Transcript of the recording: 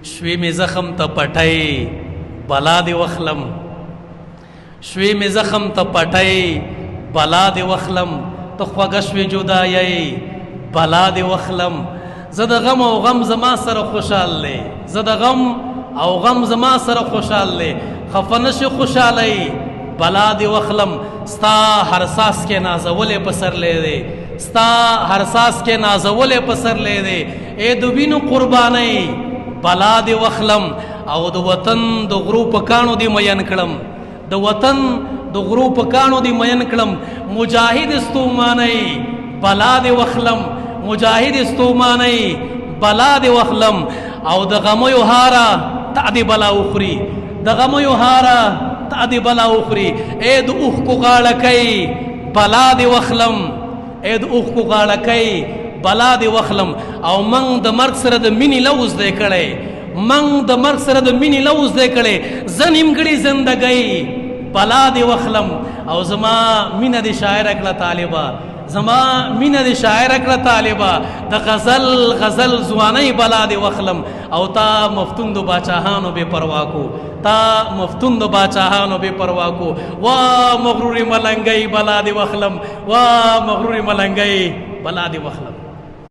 شوی می زخم ته پټای بلا دی وخلم شوی می زخم ته پټای بلا دی وخلم ته خوږه شوی جدایي بلا دی وخلم زه د غم او غم زما سره خوشحال لې زه د غم او غم زما سره خوشحال لې خفه نشي خوشحالي بلا دی وخلم ستا هر ساس کې نازولې پسر لې دی ستا هر ساس کې نازولې پسر لې دی اے د وینو قرباني بلا دی وخلم او د وطن د غرو په کانو دی مین کړم د وطن د غرو په کانو دی مین کړم مجاهد استوماني بلا دی وخلم مجاهد استوماني بلا دی وخلم او د غمو هارا تعدي بلا اخري د غمو هارا تعدي بلا اخري اے د اوخ کو غاړه کوي بلا دی وخلم اے د اوخ کو غاړه کوي بلا دی وخلم او من د مرګ سره د مینې لوز دی کړی من د مرګ سره د مینې لوز دی کړی زه نیمګړې زندګۍ بلا دی وخلم او زما مینه د شاعر کړه طالبه زما مینه د شاعر کړه طالبه د غزل غزل ځوانۍ بلا دی وخلم او تا مفتون د باچاهانو بې پروا کو تا مفتون د باچاهانو بې پروا کو وا مغرور ملنګۍ بلا دی وخلم وا مغرور ملنګۍ بلا دی وخلم